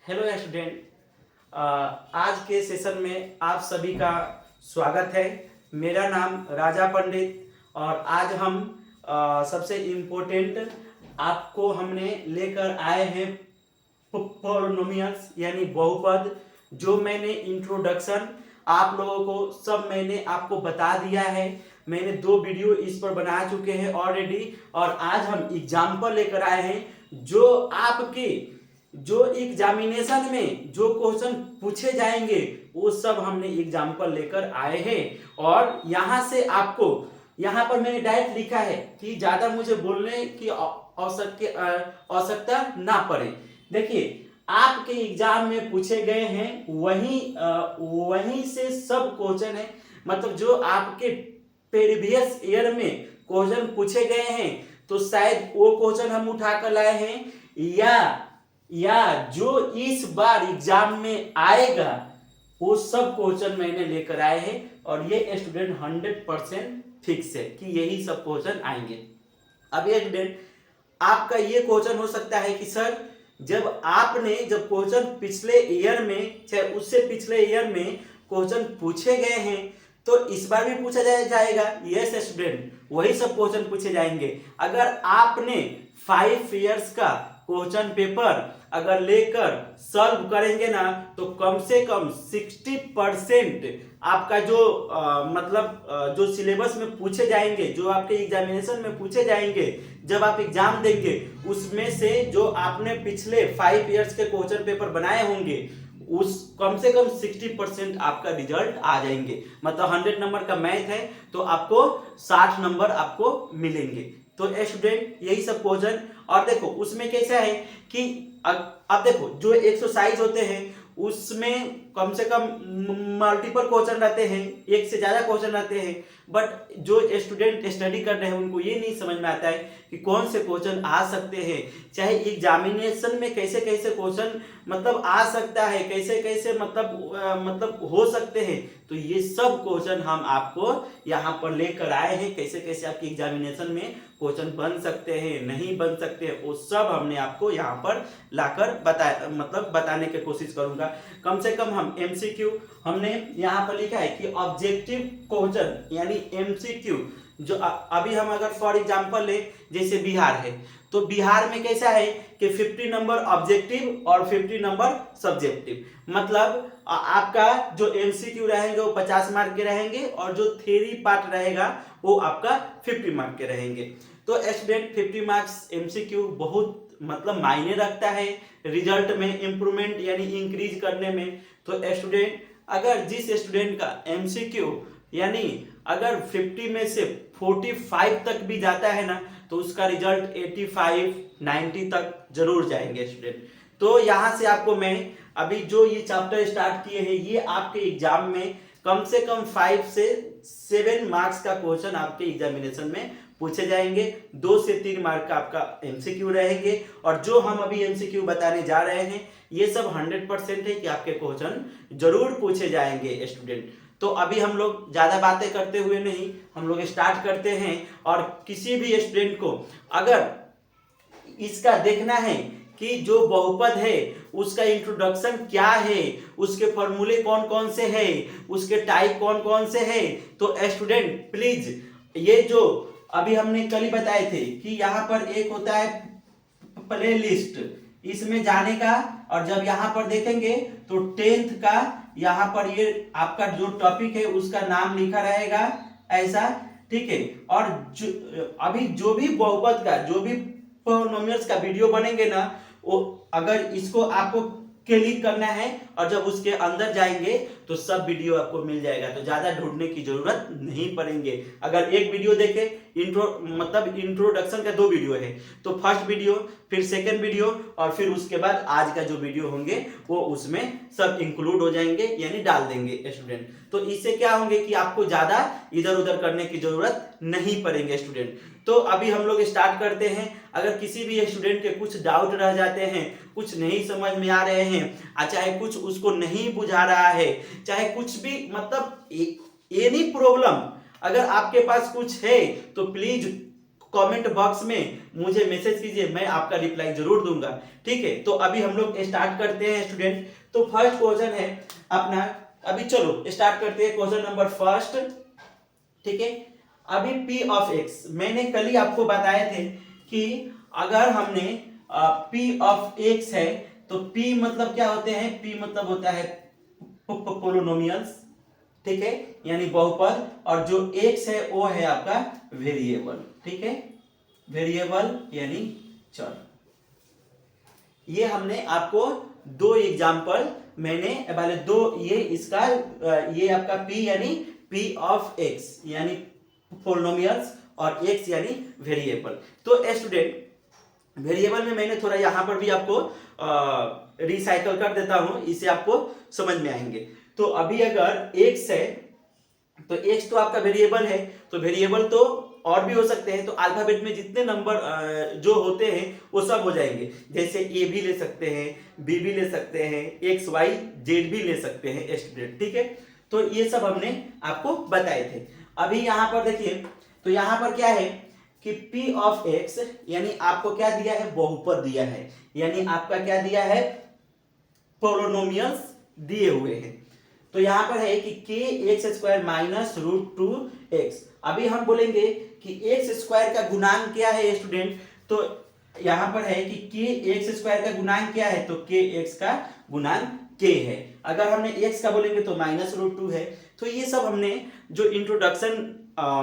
Hello student. आज के session में आप सभी का स्वागत है। मेरा नाम राजा पंडित और आज हम सबसे इम्पोर्टेंट आपको हमने लेकर आए हैं पॉलिनोमियल्स यानी बहुपद। जो मैंने इंट्रोडक्शन आप लोगों को सब मैंने आपको बता दिया है। मैंने 2 वीडियो इस पर बना चुके हैं ऑलरेडी और आज हम एग्जाम्पल लेकर आए हैं जो आपके जो एग्जामिनेशन में जो क्वेश्चन पूछे जाएंगे वो सब हमने एग्जाम्पल लेकर आए हैं। और यहाँ से आपको यहाँ पर मैंने डायरेक्ट लिखा है कि ज़्यादा मुझे बोलने की आवश्यकता ना पड़े। देखिए आपके एग्जाम में पूछे गए हैं वहीं से सब क्वेश्चन है, मतलब जो आपके प्रीवियस ईयर में क्वेश्चन पूछे गए हैं तो शायद वो क्वेश्चन हम उठा कर लाए हैं या जो इस बार एग्जाम में आएगा वो सब क्वेश्चन मैंने लेकर आए हैं। और ये स्टूडेंट 100% फिक्स है कि यही सब क्वेश्चन आएंगे। अब ये स्टूडेंट आपका ये क्वेश्चन हो सकता है कि सर जब क्वेश्चन पिछले ईयर में चाहे उससे पिछले ईयर में क्वेश्चन पूछे गए हैं तो इस बार भी पूछा जाएगा। यस स्टूडेंट, वही सब क्वेश्चन पूछे जाएंगे। अगर आपने 5 इयर्स का क्वेश्चन पेपर अगर लेकर सॉल्व करेंगे ना तो कम से कम 60% आपका जो जो सिलेबस में पूछे जाएंगे, जो आपके एग्जामिनेशन में पूछे जाएंगे जब आप एग्जाम देंगे, उसमें से जो आपने पिछले 5 इयर्स के क्वेश्चन पेपर बनाए होंगे उस कम से कम 60% आपका रिजल्ट आ जाएंगे। मतलब 100 नंबर का मैथ है तो आपको 60 नंबर आपको मिलेंगे। तो स्टूडेंट यही सब क्वेश्चन। और देखो उसमें कैसा है कि अब देखो जो एक्सरसाइज होते हैं उसमें कम से कम मल्टीपल क्वेश्चन रहते हैं, एक से ज्यादा क्वेश्चन रहते हैं। बट जो स्टूडेंट स्टडी कर रहे हैं उनको ये नहीं समझ में आता है कि कौन से क्वेश्चन आ सकते हैं, चाहे एग्जामिनेशन में कैसे कैसे क्वेश्चन मतलब आ सकता है, कैसे कैसे मतलब हो सकते हैं। तो ये सब क्वेश्चन हम आपको यहाँ पर लेकर आए हैं। कैसे कैसे आपके एग्जामिनेशन में क्वेश्चन बन सकते हैं, नहीं बन सकते हैं, वो सब हमने आपको यहाँ पर लाकर बताने की कोशिश करूंगा। कम से कम हम एमसीक्यू हमने यहाँ पर लिखा है कि ऑब्जेक्टिव क्वेश्चन यानी एमसीक्यू जो अभी हम अगर फॉर एग्जांपल ले जैसे बिहार है तो बिहार में कैसा है कि 50 नंबर ऑब्जेक्टिव और 50 नंबर सब्जेक्टिव। मतलब आपका जो एमसीक्यू रहेंगे वो 50 मार्क के रहेंगे और जो थ्योरी पार्ट रहेगा वो आपका 50 मार्क के रहेंगे। तो स्टूडेंट 50 मार्क्स एमसीक्यू बहुत मतलब मायने रखता है रिजल्ट में इंप्रूवमेंट यानी इंक्रीज करने में। तो स्टूडेंट अगर जिस स्टूडेंट का एमसीक्यू यानी अगर 50 में से 45 तक भी जाता है ना तो उसका रिजल्ट 85 90 तक जरूर जाएंगे स्टूडेंट। तो यहाँ से आपको मैं अभी जो ये चैप्टर स्टार्ट किए हैं ये आपके एग्जाम में कम से कम 5 से 7 मार्क्स का क्वेश्चन आपके एग्जामिनेशन में पूछे जाएंगे। 2 से 3 मार्क का आपका एमसीक्यू रहेंगे। और जो हम अभी एमसीक्यू बताने जा रहे हैं ये सब 100% है कि आपके क्वेश्चन जरूर पूछे जाएंगे स्टूडेंट। तो अभी हम लोग ज्यादा बातें करते हुए नहीं, हम लोग स्टार्ट करते हैं। और किसी भी स्टूडेंट को अगर इसका देखना है कि जो बहुपद है उसका इंट्रोडक्शन क्या है, उसके फॉर्मूले कौन कौन से हैं, उसके टाइप कौन कौन से हैं, तो स्टूडेंट प्लीज ये जो अभी हमने कल ही बताए थे कि यहाँ पर एक होता है प्ले लिस्ट, इसमें जाने का। और जब यहाँ पर देखेंगे तो 10th का यहाँ पर ये आपका जो टॉपिक है उसका नाम लिखा रहेगा ऐसा, ठीक है। और अभी जो भी बहुपद का जो भी पॉलिनोमियल्स का वीडियो बनेंगे ना वो अगर इसको आपको क्लिक करना है और जब उसके अंदर जाएंगे तो सब वीडियो आपको मिल जाएगा। तो ज्यादा ढूंढने की जरूरत नहीं पड़ेंगे। अगर एक वीडियो देखे इंट्रोडक्शन का 2 वीडियो है तो फर्स्ट वीडियो फिर सेकंड वीडियो और फिर उसके बाद आज का जो वीडियो होंगे वो उसमें सब इंक्लूड हो जाएंगे यानी डाल देंगे स्टूडेंट। तो इससे क्या होंगे कि आपको ज्यादा इधर उधर करने की जरूरत नहीं पड़ेंगे स्टूडेंट। तो अभी हम लोग स्टार्ट करते हैं। अगर किसी भी स्टूडेंट के कुछ डाउट रह जाते हैं, कुछ नहीं समझ में आ रहे हैं, चाहे कुछ उसको नहीं बुझा रहा है, चाहे कुछ भी मतलब एनी प्रॉब्लम अगर आपके पास कुछ है तो प्लीज कमेंट बॉक्स में मुझे मैसेज कीजिए, मैं आपका रिप्लाई जरूर दूंगा। ठीक है, तो अभी हम लोग स्टार्ट करते हैं स्टूडेंट। तो फर्स्ट क्वेश्चन है अपना, अभी चलो स्टार्ट करते हैं क्वेश्चन नंबर फर्स्ट। ठीक है, अभी p ऑफ x, मैंने कल ही आपको बताए थे कि अगर हमने p ऑफ x है तो p मतलब क्या होते हैं, p मतलब होता है पोलिनोमियल्स। ठीक है, यानी बहुपद, और जो x है वो है आपका वेरिएबल। ठीक है, वेरिएबल यानी चर। ये हमने आपको दो एग्जाम्पल मैंने वाले दो, ये इसका ये आपका p यानी p ऑफ x यानी पोलिनोमियल्स और x यानी वेरिएबल। तो स्टूडेंट वेरिएबल में मैंने थोड़ा यहाँ पर भी आपको रिसाइकल कर देता हूं, इससे आपको समझ में आएंगे। तो अभी अगर x है तो x तो आपका वेरिएबल है, तो वेरिएबल तो और भी हो सकते हैं। तो अल्फाबेट में जितने नंबर जो होते हैं वो सब हो जाएंगे, जैसे a भी ले सकते हैं, b भी ले सकते हैं, x y z भी ले सकते हैं स्टूडेंट। ठीक है, तो ये सब हमने आपको बताए थे। अभी यहाँ पर देखिए, तो यहाँ पर क्या है कि p ऑफ x यानी आपको क्या दिया है, बहुपद दिया है, यानी आपका क्या दिया है, पोलिनोमियल्स दिए हुए हैं। तो यहां पर है कि k x square minus root two x. अभी हम बोलेंगे कि एक्स स्क्वायर का गुणांक क्या है स्टूडेंट, तो यहां पर है कि k एक्स स्क्वायर का गुणांक क्या है, तो k एक्स का गुणांक k है। अगर हमने x का बोलेंगे तो माइनस रूट टू है। तो ये सब हमने जो इंट्रोडक्शन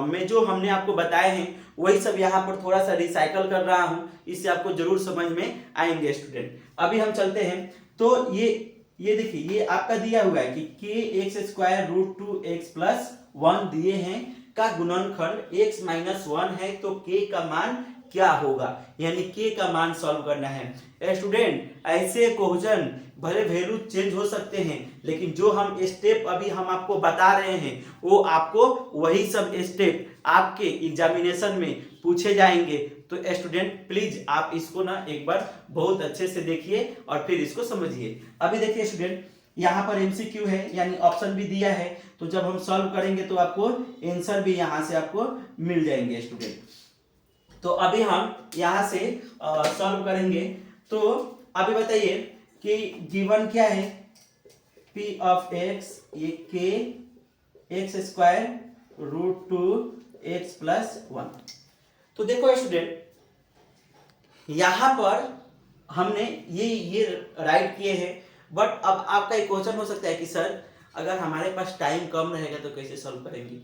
में जो हमने आपको बताए हैं वही सब यहाँ पर थोड़ा सा रिसाइकल कर रहा हूँ, इससे आपको जरूर समझ में आएंगे स्टूडेंट। अभी हम चलते हैं, तो ये देखिए, ये आपका दिया हुआ है कि k x square root two x plus one दिए हैं का गुणनखंड x माइनस वन है, तो k का मान क्या होगा, यानी k का मान सॉल्व करना है स्टूडेंट। ऐसे क्वेश्चन भले वैल्यू चेंज हो सकते हैं, लेकिन जो हम स्टेप अभी हम आपको बता रहे हैं वो आपको वही सब स्टेप आपके एग्जामिनेशन में पूछे जाएंगे। तो स्टूडेंट प्लीज आप इसको ना एक बार बहुत अच्छे से देखिए और फिर इसको समझिए। अभी देखिए स्टूडेंट, यहाँ पर एमसीक्यू है यानी ऑप्शन भी दिया है, तो जब हम सॉल्व करेंगे तो आपको आंसर भी यहाँ से आपको मिल जाएंगे स्टूडेंट। तो अभी हम यहाँ से सॉल्व करेंगे। तो अभी बताइए कि गिवन क्या है, p ऑफ x ये k x square root two x plus one. तो देखो स्टूडेंट, यहां पर हमने ये राइट किए हैं, बट अब आपका एक क्वेश्चन हो सकता है कि सर अगर हमारे पास टाइम कम रहेगा तो कैसे सॉल्व करेंगे।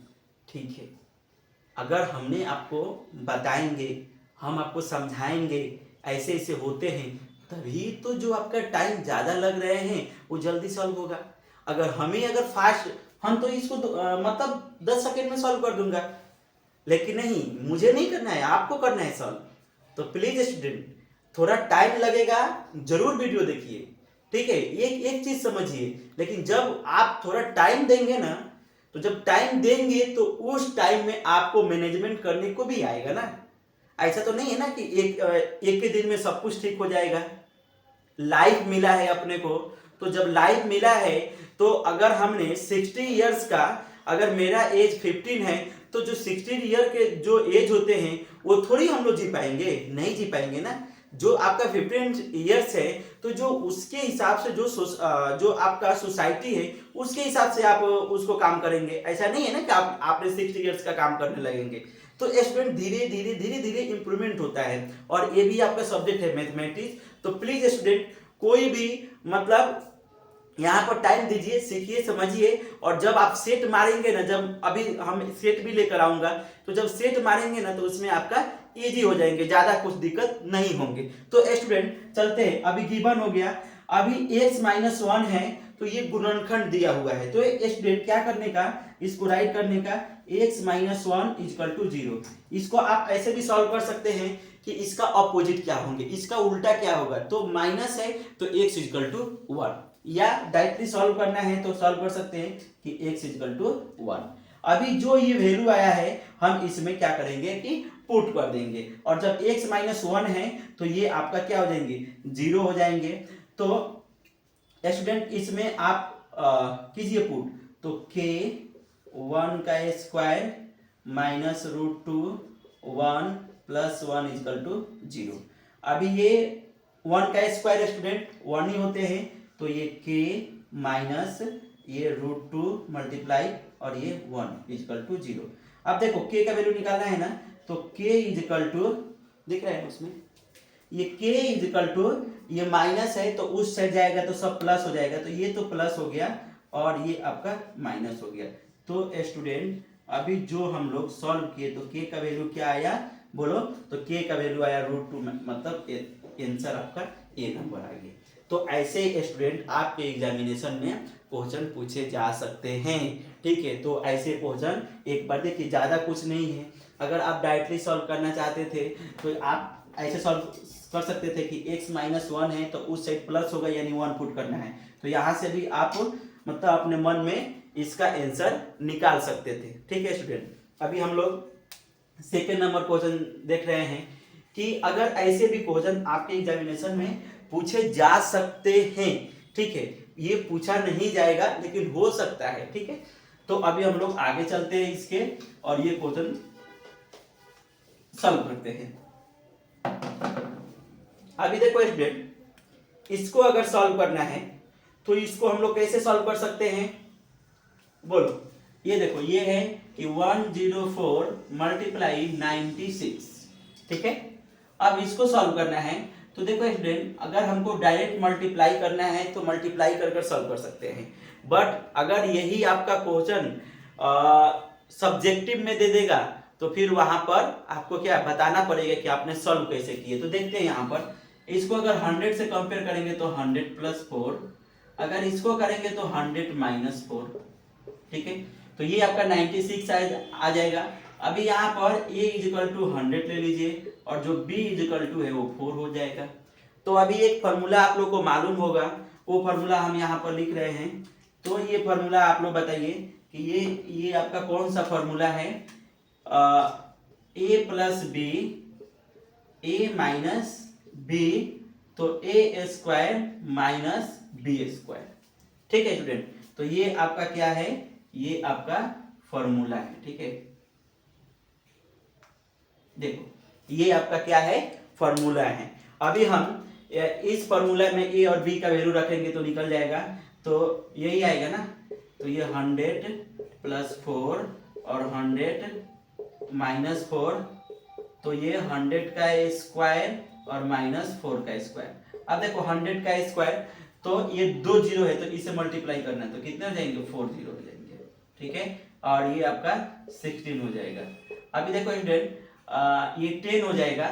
ठीक है, अगर हमने आपको बताएंगे, हम आपको समझाएंगे ऐसे ऐसे होते हैं, तभी तो जो आपका टाइम ज़्यादा लग रहे हैं वो जल्दी सॉल्व होगा। अगर फास्ट, हम तो इसको मतलब 10 सेकेंड में सॉल्व कर दूंगा, लेकिन नहीं, मुझे नहीं करना है, आपको करना है सॉल्व। तो प्लीज स्टूडेंट थोड़ा टाइम लगेगा, जरूर वीडियो देखिए। ठीक है, एक चीज समझिए, लेकिन जब आप थोड़ा टाइम देंगे ना, तो जब टाइम देंगे तो उस टाइम में आपको मैनेजमेंट करने को भी आएगा ना। ऐसा तो नहीं है ना कि एक के दिन में सब कुछ ठीक हो जाएगा। लाइफ मिला है अपने को, तो जब लाइफ मिला है तो अगर हमने 60 इयर्स का, अगर मेरा एज 15 है, तो जो 60 ईयर के जो एज होते हैं वो थोड़ी हम लोग जी पाएंगे, नहीं जी पाएंगे ना। जो आपका 15 इयर्स है, तो जो उसके हिसाब से जो आपका सोसाइटी है उसके हिसाब से आप उसको काम करेंगे। ऐसा नहीं है ना कि आपने 60 इयर्स का काम करने लगेंगे। तो स्टूडेंट धीरे धीरे इंप्रूवमेंट होता है, और ये भी आपका सब्जेक्ट है मैथमेटिक्स। तो प्लीज स्टूडेंट कोई भी मतलब यहाँ पर टाइम दीजिए, सीखिए, समझिए, और जब आप सेट मारेंगे ना, जब अभी हम सेट भी लेकर आऊंगा, तो जब सेट मारेंगे ना तो उसमें आपका इजी हो जाएंगे, ज्यादा कुछ दिक्कत नहीं होंगे। तो स्टूडेंट चलते हैं, अभी गिवन हो गया, अभी x माइनस वन है, तो ये गुणनखंड दिया हुआ है। तो स्टूडेंट क्या करने का, इसको राइट करने का, x minus one equal to zero. इसको आप ऐसे भी सॉल्व कर सकते हैं कि इसका ऑपोजिट क्या होंगे, इसका उल्टा क्या होगा। तो माइनस है तो x इजकल टू वन, या डायरेक्टली सॉल्व करना है तो सॉल्व कर सकते हैं कि x इजकल टू वन। अभी जो ये वैल्यू आया है हम इसमें क्या करेंगे कि पुट कर देंगे, और जब x माइनस वन है तो ये आपका क्या हो जाएंगे, जीरो हो जाएंगे। तो स्टूडेंट इसमें आप कीजिए पुट, तो k वन का square minus root two one plus 1 equal to 0। अभी ये 1 का स्क्वायर स्टूडेंट 1 ही होते हैं, तो ये k माइनस ये √2 मल्टीप्लाई और ये 1 इजकल टू 0। अब देखो k का वैल्यू निकालना है ना, तो k इजकल टू दिख रहा है उसमें, ये k इजकल टू ये माइनस है तो उस साइड जाएगा तो सब प्लस हो जाएगा, तो ये तो प्लस हो गया और ये आपका माइनस हो गया। तो स्टूडेंट अभी जो हम लोग सॉल्व किए तो k का वैल्यू क्या आया बोलो, तो k का वैल्यू आया √2, मतलब आंसर आपका ए नंबर आ गया। तो ऐसे स्टूडेंट आपके एग्जामिनेशन में क्वेश्चन पूछे जा सकते हैं, ठीक है। तो ऐसे क्वेश्चन एक बार देखिए, ज़्यादा कुछ नहीं है। अगर आप डायरेक्टली सॉल्व करना चाहते थे तो आप ऐसे सॉल्व कर सकते थे कि x माइनस 1 है तो उस साइड प्लस होगा, यानी 1 पुट करना है। तो यहाँ से भी आप मतलब अपने मन में इसका आंसर निकाल सकते थे, ठीक है स्टूडेंट। अभी हम लोग सेकेंड नंबर क्वेश्चन देख रहे हैं कि अगर ऐसे भी क्वेश्चन आपके एग्जामिनेशन में पूछे जा सकते हैं, ठीक है। ये पूछा नहीं जाएगा लेकिन हो सकता है, ठीक है। तो अभी हम लोग आगे चलते हैं इसके और ये क्वेश्चन सॉल्व करते हैं। अभी देखो स्टूडेंट, इसको अगर सॉल्व करना है तो इसको हम लोग कैसे सॉल्व कर सकते हैं बोलो। ये देखो, ये है कि 104 मल्टीप्लाई 96, ठीक है। अब इसको सॉल्व करना है तो देखो स्टूडेंट, अगर हमको डायरेक्ट मल्टीप्लाई करना है तो मल्टीप्लाई कर कर सॉल्व कर सकते हैं, बट अगर यही आपका क्वेश्चन सब्जेक्टिव में दे देगा तो फिर वहां पर आपको क्या बताना पड़ेगा कि आपने सॉल्व कैसे किए। तो देखते हैं यहाँ पर, इसको अगर 100 से कंपेयर करेंगे तो 100 प्लस 4, अगर इसको करेंगे तो 100 माइनस 4, ठीक है। तो ये आपका 96 आ जाएगा। अभी यहाँ पर a इजिकल टू 100 ले लीजिए और जो b इजिकल टू है वो 4 हो जाएगा। तो अभी एक फार्मूला आप लोग को मालूम होगा, वो फार्मूला हम यहाँ पर लिख रहे हैं। तो ये फार्मूला आप लोग बताइए कि ये आपका कौन सा फार्मूला है, a plus b a minus b, तो a square minus b square, ठीक है स्टूडेंट। तो ये आपका क्या है, ये आपका फॉर्मूला है, ठीक है। देखो ये आपका क्या है, फॉर्मूला है। अभी हम इस फॉर्मूला में a और b का वैल्यू रखेंगे तो निकल जाएगा, तो यही आएगा ना। तो ये 100 प्लस 4 और 100 माइनस 4, तो ये 100 का स्क्वायर और माइनस 4 का स्क्वायर। अब देखो 100 का स्क्वायर, तो ये 2 जीरो है तो इसे मल्टीप्लाई करना है तो कितने हो जाएंगे, 4 जीरो हो जाएंगे, ठीक है। और ये आपका 16 हो जाएगा। अभी देखो स्टूडेंट, ये 10 हो जाएगा,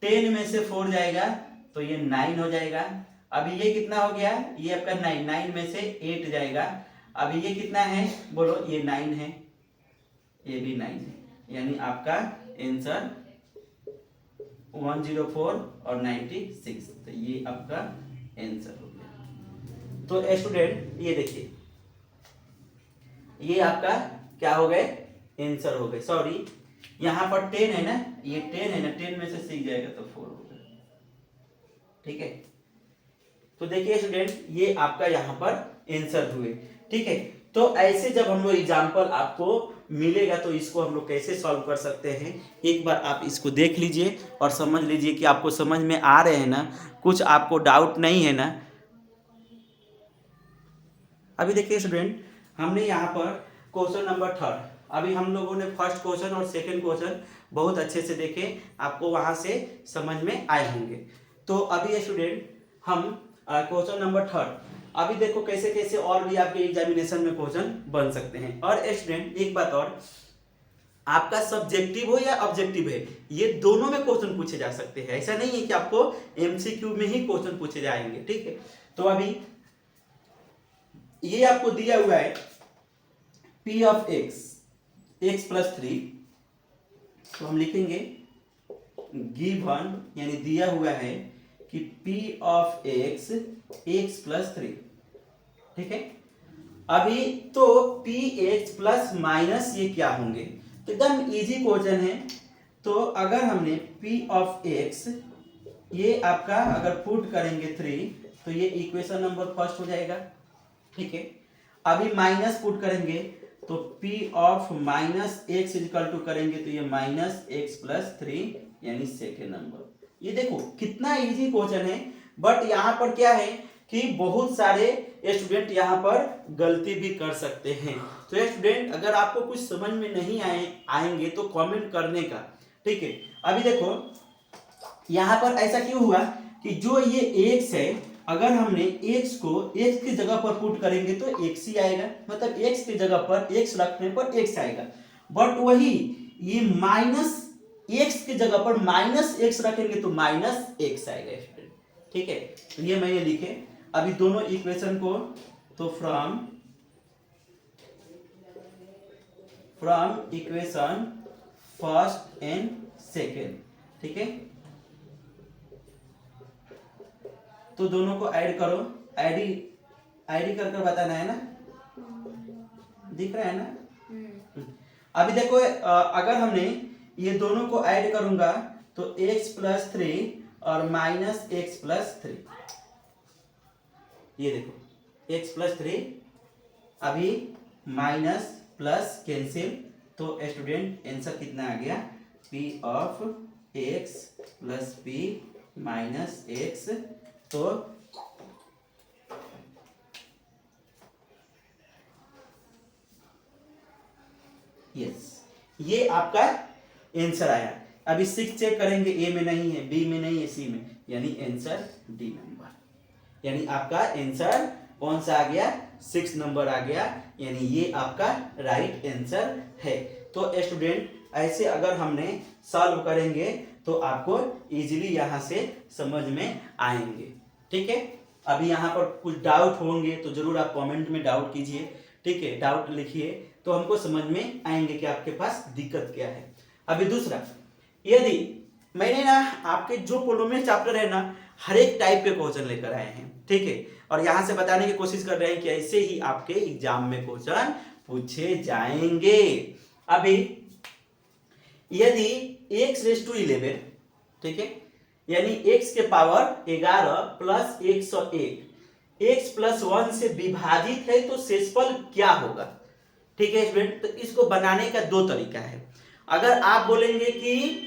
10 में से 4 जाएगा तो ये 9 हो जाएगा। अभी ये कितना हो गया, ये आपका 9, 9 में से 8 जाएगा। अभी ये कितना है बोलो, ये 9 है, ये भी 9 है, यानी आपका आंसर 104 और 96, तो ये आपका आंसर हो गया। तो स्टूडेंट ये देखिए, ये आपका क्या हो गए, आंसर हो गए। सॉरी, यहाँ पर 10 है ना, ये 10 है ना, 10 में से 6 जाएगा तो 4 होगा, ठीक है। तो देखिए स्टूडेंट, ये आपका यहाँ पर आंसर हुए, ठीक है। तो ऐसे जब हम लोग एग्जाम्पल आपको मिलेगा तो इसको हम लोग कैसे सॉल्व कर सकते हैं, एक बार आप इसको देख लीजिए और समझ लीजिए कि आपको समझ में आ रहे हैं ना, कुछ आपको डाउट नहीं है ना। अभी देखिए स्टूडेंट, हमने यहाँ पर क्वेश्चन नंबर 3, अभी हम लोगों ने फर्स्ट क्वेश्चन और सेकंड क्वेश्चन बहुत अच्छे से देखे, आपको वहाँ से समझ में आए होंगे। तो अभी स्टूडेंट हम क्वेश्चन नंबर 3, अभी देखो कैसे कैसे और भी आपके एग्जामिनेशन में क्वेश्चन बन सकते हैं। और स्टूडेंट एक बात और, आपका सब्जेक्टिव हो या ऑब्जेक्टिव है, ये दोनों में क्वेश्चन पूछे जा सकते हैं। ऐसा नहीं है कि आपको एमसीक्यू में ही क्वेश्चन पूछे जाएंगे, ठीक है। तो अभी ये आपको दिया हुआ है p ऑफ x प्लस 3, तो हम लिखेंगे गिवन, यानी दिया हुआ है कि p ऑफ x प्लस 3, ठीक है। अभी तो px प्लस माइनस ये क्या होंगे, तो एकदम इजी क्वेश्चन है। तो अगर हमने p ऑफ x ये आपका अगर पुट करेंगे 3 तो ये इक्वेशन नंबर फर्स्ट हो जाएगा, ठीक है। अभी माइनस पुट करेंगे तो p of minus x equal to करेंगे तो ये माइनस एक्स प्लस 3 यानी सेकेंड नंबर। ये देखो कितना इजी क्वेश्चन है, बट यहाँ पर क्या है कि बहुत सारे स्टूडेंट यहाँ पर गलती भी कर सकते हैं। तो स्टूडेंट अगर आपको कुछ समझ में नहीं आएंगे तो कमेंट करने का, ठीक है। अभी देखो यहाँ पर ऐसा क्यों हुआ कि जो ये x है, अगर हमने x को x की जगह पर पुट करेंगे तो x ही आएगा, मतलब x की जगह पर x रखने पर x आएगा। बट वही ये माइनस x की जगह पर माइनस x रखेंगे तो माइनस x आएगा स्टूडेंट, ठीक है। तो ये मैंने लिखे अभी दोनों इक्वेशन को, तो from equation first and second, ठीक है। तो दोनों को ऐड करो, आईडी कर बताना है ना, दिख रहा है ना। अभी देखो अगर हमने ये दोनों को ऐड करूंगा तो x+3 और -x+3, ये देखो x+3 अभी माइनस प्लस कैंसिल, तो स्टूडेंट आंसर कितना आ गया, p of x plus p minus x। तो यस, ये आपका आंसर आया। अभी 6 चेक करेंगे, ए में नहीं है, बी में नहीं है, सी में, यानी आंसर डी नंबर। यानी आपका आंसर कौन सा आ गया, 6 नंबर आ गया, यानी ये आपका राइट आंसर है। तो स्टूडेंट ऐसे अगर हमने सॉल्व करेंगे तो आपको इजीली यहाँ से समझ में आएंगे, ठीक है। अभी यहाँ पर कुछ डाउट होंगे तो जरूर आप कमेंट में डाउट कीजिए, ठीक है, डाउट लिखिए तो हमको समझ में आएंगे कि आपके पास दिक्कत क्या है। अभी दूसरा, यदि मैंने ना आपके जो पोलोमेट चैप्टर है ना, हर एक टाइप के क्वेश्चन लेकर आए हैं, ठीक है, और यहाँ से बताने की कोशिश कर रहे हैं कि ऐसे ही आपके एग्जाम में क्वेश्चन पूछे जाएंगे। अभी यदि x⁻11, ठीक है, यानी x के पावर 11 प्लस 101 x+1 से विभाजित है तो शेषफल क्या होगा, ठीक है स्टूडेंट। तो इसको बनाने का दो तरीका है। अगर आप बोलेंगे कि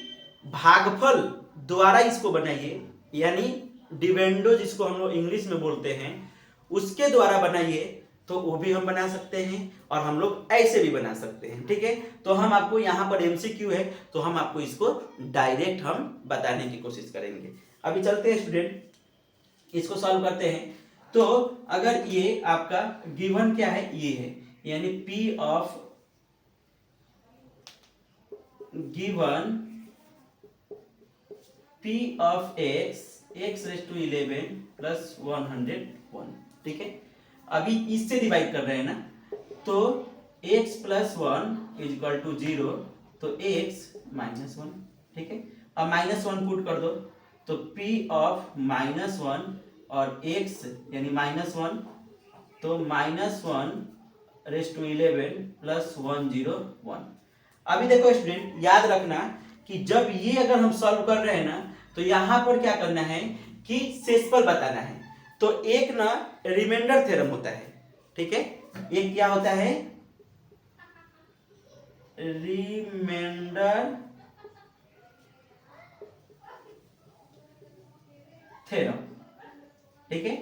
भागफल द्वारा इसको बनाइए, यानी डिविडेंड जिसको हम लोग इंग्लिश में बोलते हैं उसके द्वारा बनाइए, तो वो भी हम बना सकते हैं, और हम लोग ऐसे भी बना सकते हैं, ठीक है। तो हम आपको यहाँ पर MCQ है तो हम आपको इसको डायरेक्ट हम बताने की कोशिश करेंगे। अभी चलते हैं स्टूडेंट, इसको सॉल्व करते हैं। तो अगर ये आपका गिवन क्या है, ये है, यानी P of given P of x⁻11 plus 101, ठीक है। अभी इससे डिवाइड कर रहे हैं ना, तो x+1 इक्वल टू 0, तो x-1, ठीक है। अब -1 पुट कर दो, तो P ऑफ -1 और x यानी -1, तो -1⁻11 प्लस 101। अभी देखो स्टूडेंट याद रखना कि जब ये अगर हम सॉल्व कर रहे हैं ना, तो यहां पर क्या करना है कि शेषफल बताना है। तो एक ना रिमाइंडर थ्योरम होता है, ठीक है, एक क्या होता है, रिमाइंडर थ्योरम, ठीक है।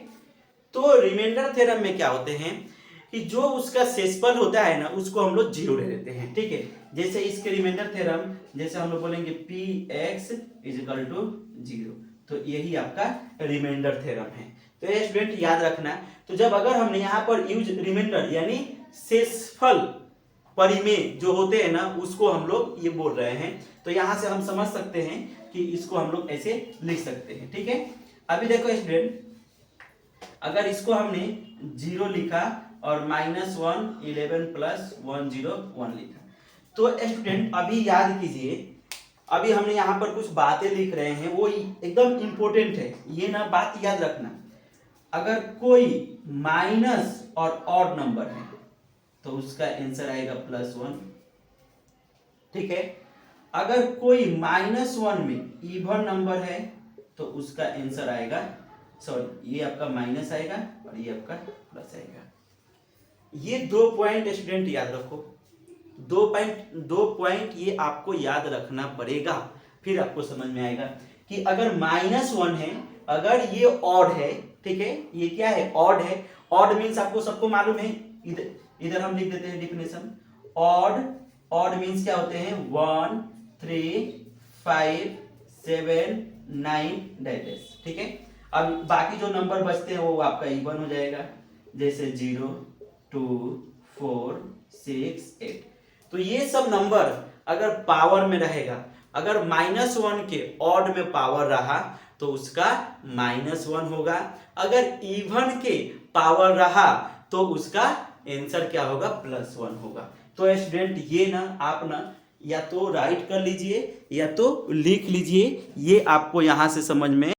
तो रिमाइंडर थ्योरम में क्या होते हैं कि जो उसका शेषफल होता है ना, उसको हम लोग 0 ले लेते हैं, ठीक है। जैसे इसके रिमाइंडर थ्योरम, जैसे हम लोग बोलेंगे px इक्वल टू 0, तो यही आपका रिमाइंडर थ्योरम है। तो ये स्टूडेंट याद रखना। तो जब अगर हमने यहाँ पर यूज रिमाइंडर यानी शेषफल परिमेय जो होते हैं ना, उसको हम लोग ये बोल रहे हैं, तो यहाँ से हम समझ सकते हैं कि इसको हम लोग ऐसे लिख सकते हैं, ठीक है। अभी देखो स्टूडेंट, अगर इसको हमने 0 लिखा और -111 प्लस 101 लिखा, तो स्टूडेंट अभी याद कीजिए, अभी हमने यहाँ पर कुछ बातें लिख रहे हैं, वो एकदम इंपॉर्टेंट है, ये ना बात याद रखना। अगर कोई माइनस और ऑड नंबर है तो उसका आंसर आएगा +1, ठीक है। अगर कोई -1 में इवन नंबर है तो उसका आंसर आएगा, सॉरी, ये आपका माइनस आएगा और ये आपका प्लस आएगा। ये 2 पॉइंट स्टूडेंट याद रखो, 2 पॉइंट ये आपको याद रखना पड़ेगा, फिर आपको समझ में आएगा कि अगर -1 है, अगर ये ऑड है, ठीक है, ये क्या है, ऑड है। ऑड मीन्स आपको सबको मालूम है, इधर हम लिख देते हैं डेफिनेशन। ऑड मीन्स क्या होते हैं, 1 3 5 7 9 डैश, ठीक है। अब बाकी जो नंबर बचते हैं वो आपका इवन हो जाएगा, जैसे 0 2 4 6 8। तो ये सब नंबर अगर पावर में रहेगा, अगर -1 के ऑड में पावर रहा तो उसका -1 होगा, अगर इवन के पावर रहा तो उसका आंसर क्या होगा, +1 होगा। तो स्टूडेंट ये ना आप ना या तो राइट कर लीजिए या तो लिख लीजिए, ये आपको यहां से समझ में।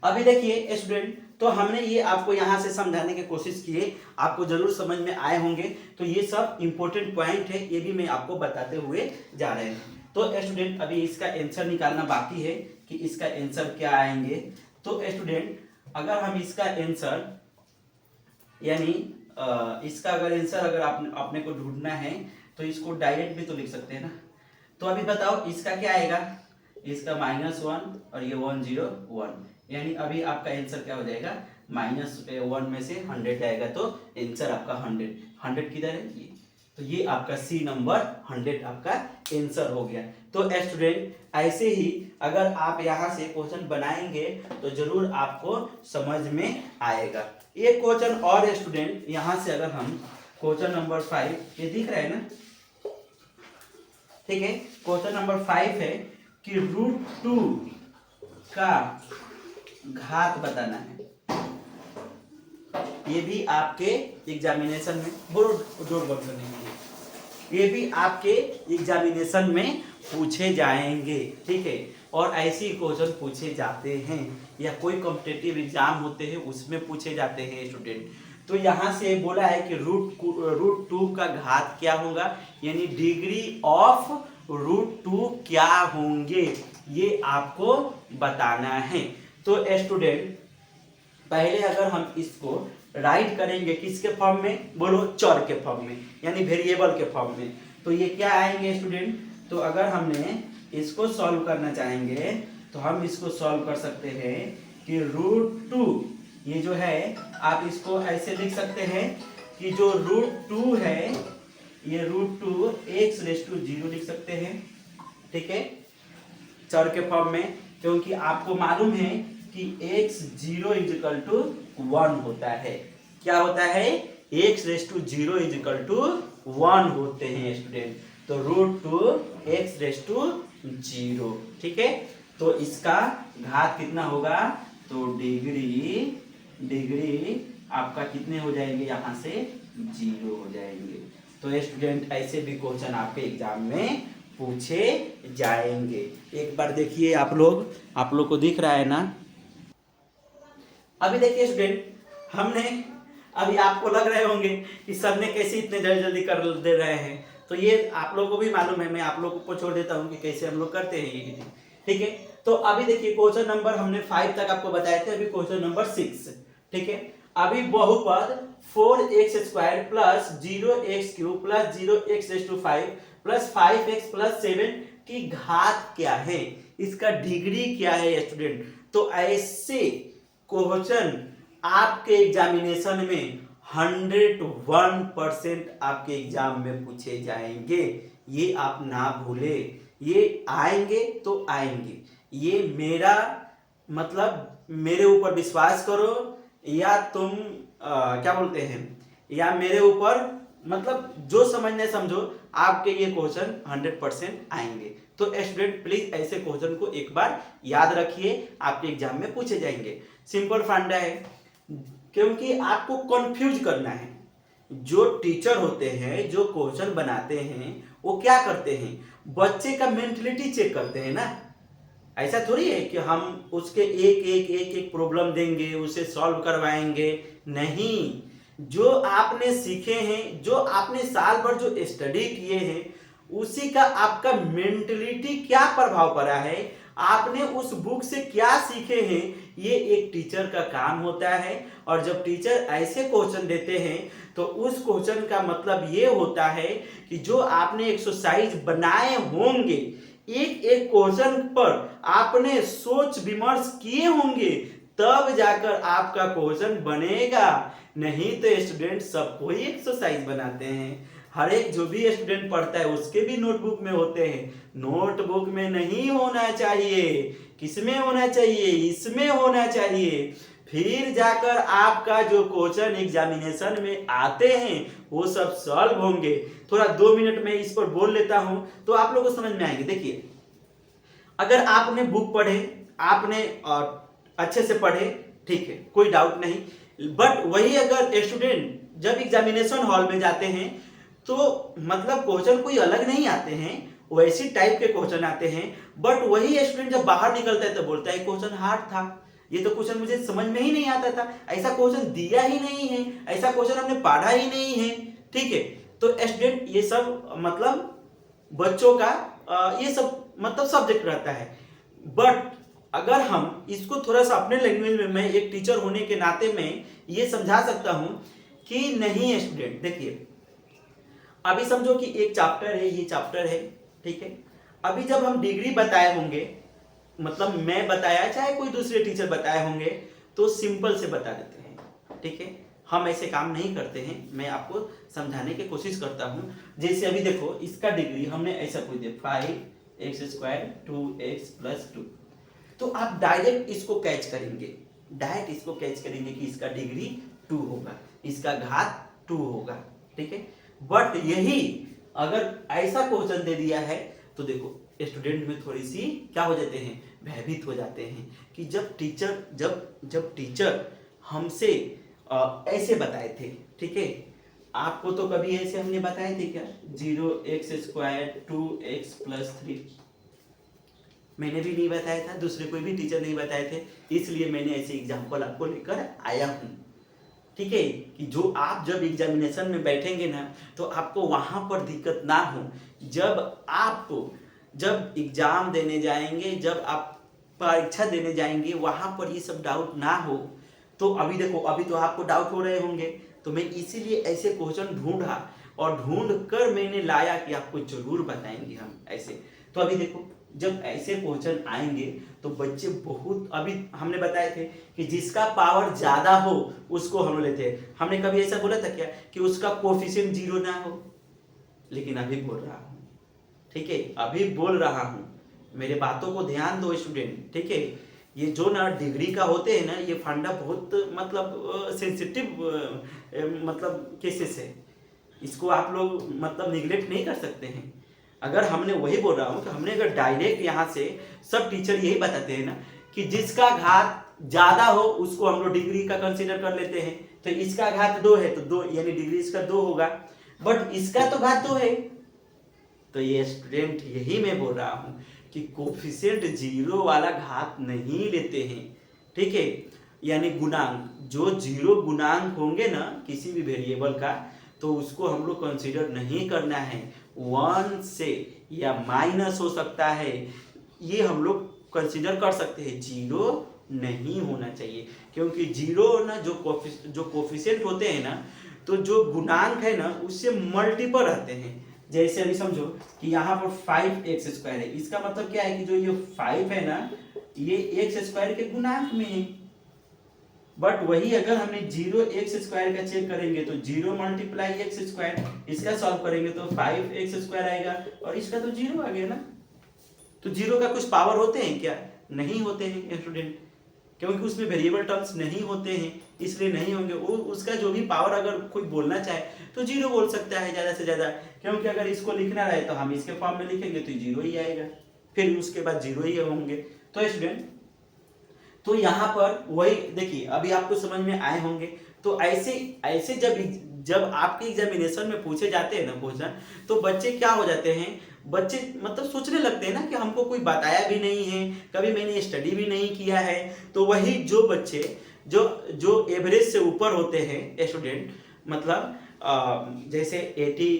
अभी देखिए स्टूडेंट, तो हमने ये आपको यहाँ से समझाने की कोशिश की है, आपको जरूर समझ में आए होंगे। तो ये सब इंपॉर्टेंट पॉइंट है, ये भी मैं आपको बताते हुए जा रहे हैं। तो स्टूडेंट अभी इसका आंसर निकालना बाकी है कि इसका आंसर क्या आएंगे। तो स्टूडेंट अगर हम इसका आंसर यानी इसका अगर आंसर अगर आपने को ढूंढना है तो इसको डायरेक्ट भी तो लिख सकते हैं ना। तो अभी बताओ इसका क्या आएगा, इसका -1 और ये 1 0 1, यानी अभी आपका आंसर क्या हो जाएगा, -1 में से 100 आएगा तो आंसर आपका 100 किधर है, ये। तो ये आपका सी नंबर 100 आपका आंसर हो गया। तो स्टूडेंट ऐसे ही अगर आप यहाँ से क्वेश्चन बनाएंगे तो जरूर आपको समझ में आएगा। एक क्वेश्चन और स्टूडेंट यहाँ से अगर हम क्वेश्चन नंबर 5, ये दिख रहा है ना, ठीक है। क्वेश्चन नंबर 5 है कि √2 का घात बताना है। ये भी आपके एग्जामिनेशन में ये भी आपके एग्जामिनेशन में पूछे जाएंगे, ठीक है। और ऐसे क्वेश्चन पूछे जाते हैं या कोई कॉम्पिटिटिव एग्जाम होते हैं उसमें पूछे जाते हैं स्टूडेंट। तो यहाँ से बोला है कि √2 का घात क्या होगा, यानी डिग्री ऑफ √2 क्या होंगे, ये आपको बताना है। तो स्टूडेंट पहले अगर हम इसको राइट करेंगे किसके फॉर्म में, बोलो, चर के फॉर्म में, यानी वेरिएबल के फॉर्म में, तो ये क्या आएंगे स्टूडेंट। तो अगर हमने इसको सॉल्व करना चाहेंगे तो हम इसको सॉल्व कर सकते हैं कि √2 ये जो है आप इसको ऐसे लिख सकते हैं कि जो √2 है ये √2 x⁻0 लिख सकते हैं, ठीक है, चर के फॉर्म में, क्योंकि आपको मालूम है कि x0 = 1 होता है। क्या होता है, x⁻0 = 1 होते हैं स्टूडेंट। तो √2 x⁻0, ठीक है। तो इसका घात कितना होगा, तो डिग्री आपका कितने हो जाएंगे, यहाँ से 0 हो जाएंगे। तो स्टूडेंट ऐसे भी क्वेश्चन आपके एग्जाम में पूछे जाएंगे। एक बार देखिए आप लोग को दिख रहा है ना। अभी देखिए स्टूडेंट, हमने अभी आपको लग रहे होंगे कि सर ने कैसे इतने जल्दी कर दे रहे हैं, तो ये आप लोगों को भी मालूम है, मैं आप लोगों को छोड़ देता हूँ कि कैसे हम लोग करते हैं ये, ठीक है। तो अभी देखिए क्वेश्चन नंबर हमने 5 तक आपको बताए थे, अभी क्वेश्चन नंबर 6, ठीक है। अभी बहुपद 4x² + 0x³ + 0x⁵ + 5x + 7 की घात क्या है, इसका डिग्री क्या है स्टूडेंट। तो ऐसे क्वेश्चन आपके एग्जामिनेशन में 101% आपके एग्जाम में पूछे जाएंगे, ये आप ना भूले। ये आएंगे तो आएंगे, ये मेरा मतलब मेरे ऊपर विश्वास करो या तुम क्या बोलते हैं, या मेरे ऊपर मतलब जो समझने समझो, आपके ये क्वेश्चन 100% आएंगे। तो स्टूडेंट प्लीज ऐसे क्वेश्चन को एक बार याद रखिए, आपके एग्जाम में पूछे जाएंगे। सिंपल फंडा है, क्योंकि आपको कंफ्यूज करना है। जो टीचर होते हैं, जो क्वेश्चन बनाते हैं, वो क्या करते हैं, बच्चे का मेंटलिटी चेक करते हैं ना। ऐसा थोड़ी है कि हम उसके एक प्रॉब्लम देंगे, उसे सॉल्व करवाएंगे, नहीं। जो आपने सीखे हैं, जो आपने साल भर जो स्टडी किए हैं, उसी का आपका मेंटलिटी क्या प्रभाव पड़ा है, आपने उस बुक से क्या सीखे हैं, ये एक टीचर का काम होता है। और जब टीचर ऐसे क्वेश्चन देते हैं तो उस क्वेश्चन का मतलब ये होता है कि जो आपने एक्सरसाइज बनाए होंगे, एक एक क्वेश्चन पर आपने सोच विमर्श किए होंगे, तब जाकर आपका क्वेश्चन बनेगा। नहीं तो स्टूडेंट सबको ही एक्सरसाइज बनाते हैं। हर एक जो भी स्टूडेंट पढ़ता है उसके भी नोटबुक में होते हैं। नोटबुक में नहीं होना चाहिए, किसमें होना चाहिए? इसमें होना चाहिए। फिर जाकर आपका जो क्वेश्चन एग्जामिनेशन में आते हैं वो सब सॉल्व होंगे। थोड़ा 2 मिनट में इस पर बोल लेता हूं तो आप लोगों को समझ में आएंगे। देखिए, अगर आपने बुक पढ़े, आपने अच्छे से पढ़े, ठीक है, कोई डाउट नहीं। बट वही अगर स्टूडेंट जब एग्जामिनेशन हॉल में जाते हैं तो मतलब क्वेश्चन कोई अलग नहीं आते हैं, वैसी टाइप के क्वेश्चन आते हैं। बट वही स्टूडेंट जब बाहर निकलता है तो बोलता है क्वेश्चन हार्ड था, ये तो क्वेश्चन मुझे समझ में ही नहीं आता था, ऐसा क्वेश्चन दिया ही नहीं है, ऐसा क्वेश्चन हमने पढ़ा ही नहीं है। ठीक है, तो स्टूडेंट ये सब मतलब बच्चों का ये सब मतलब सब्जेक्ट रहता है। बट अगर हम इसको थोड़ा सा अपने लैंग्वेज में, मैं एक टीचर होने के नाते में ये समझा सकता हूं कि नहीं स्टूडेंट, देखिए अभी समझो कि एक चैप्टर है, ये चैप्टर है, ठीक है। अभी जब हम डिग्री बताए होंगे, मतलब मैं बताया चाहे कोई दूसरे टीचर बताए होंगे, तो सिंपल से बता देते हैं, ठीक है। हम ऐसे काम नहीं करते हैं, मैं आपको समझाने की कोशिश करता हूं। जैसे अभी देखो, इसका डिग्री हमने ऐसा कोई दिया 5x² 2x + 2, तो आप डायरेक्ट इसको कैच करेंगे, डायरेक्ट इसको कैच करेंगे कि इसका डिग्री 2 होगा, इसका घात 2 होगा, ठीक है। बट यही अगर ऐसा क्वेश्चन दे दिया है तो देखो स्टूडेंट में थोड़ी सी क्या हो जाते हैं, भयभीत हो जाते हैं कि जब टीचर हमसे ऐसे बताए थे, ठीक है। आपको तो कभी ऐसे हमने बताए थे क्या? 0x² 2x + 3, मैंने भी नहीं बताया था, दूसरे कोई भी टीचर नहीं बताए थे, इसलिए मैंने ऐसे एग्जाम्पल आपको लेकर आया हूँ, ठीक है। कि जो आप जब एग्जामिनेशन में बैठेंगे ना तो आपको वहां पर दिक्कत ना हो। जब एग्जाम देने जाएंगे, जब आप परीक्षा देने जाएंगे, वहां पर ये सब डाउट ना हो। तो अभी देखो, अभी तो आपको डाउट हो रहे होंगे, तो मैं इसीलिए ऐसे क्वेश्चन ढूंढा और ढूंढ कर मैंने लाया कि आपको जरूर बताएंगे हम ऐसे। तो अभी देखो, जब ऐसे क्वेश्चन आएंगे तो बच्चे बहुत, अभी हमने बताए थे कि जिसका पावर ज्यादा हो उसको हम लेते हैं। हमने कभी ऐसा बोला था क्या कि उसका कोफिशिएंट 0 ना हो? लेकिन अभी बोल रहा हूं, ठीक है, अभी बोल रहा हूं, मेरे बातों को ध्यान दो स्टूडेंट, ठीक है। ये जो ना डिग्री का होते हैं ना, ये फंडा बहुत मतलब सेंसिटिव मतलब केसेस है, इसको आप लोग मतलब निगलेक्ट नहीं कर सकते हैं। अगर हमने, वही बोल रहा हूं कि हमने अगर डायरेक्ट यहाँ से, सब टीचर यही बताते हैं ना कि जिसका घात ज्यादा हो उसको हम लोग डिग्री का कंसीडर कर लेते हैं। तो इसका घात 2 है तो 2 यानी डिग्री इसका 2 होगा, बट इसका तो घात 2 है। तो ये स्टूडेंट यही मैं बोल रहा हूं कि कोफिशिएंट 0 वाला घात नहीं लेते हैं, ठीक है। यानी गुणांक, जो 0 गुणांक होंगे ना किसी भी वेरिएबल का, तो उसको हम लोग कंसीडर नहीं करना है। 1 से या माइनस हो सकता है, ये हम लोग कंसीडर कर सकते हैं, 0 नहीं होना चाहिए। क्योंकि 0 ना जो कोफिशिएंट होते हैं ना, तो जो गुणांक है ना उससे मल्टीपल रहते हैं। जैसे अभी समझो कि यहाँ पर 5x² है, इसका मतलब क्या है कि जो ये 5 है ना, ये x² के गुणांक में है। बट वही अगर हमने 0x² का चेक करेंगे तो 0 × x², इसका सॉल्व करेंगे तो 5x² आएगा, और इसका तो 0 आ गया ना। तो 0 का कुछ पावर होते हैं क्या? नहीं होते हैं स्टूडेंट, क्योंकि उसमें वेरिएबल टर्म्स नहीं होते हैं, इसलिए नहीं होंगे। वो उसका जो भी पावर अगर कोई बोलना चाहे तो 0 बोल सकता है ज़्यादा से ज़्यादा, क्योंकि अगर इसको लिखना रहे तो हम इसके फॉर्म में लिखेंगे तो 0 ही आएगा, फिर उसके बाद 0 ही होंगे। तो स्टूडेंट, तो यहाँ पर वही देखिए, अभी आपको समझ में आए होंगे। तो ऐसे जब आपके एग्जामिनेशन में पूछे जाते हैं ना क्वेश्चन, तो बच्चे क्या हो जाते हैं, बच्चे मतलब सोचने लगते हैं ना कि हमको कोई बताया भी नहीं है, कभी मैंने स्टडी भी नहीं किया है। तो वही जो बच्चे जो एवरेज से ऊपर होते हैं स्टूडेंट, मतलब जैसे 80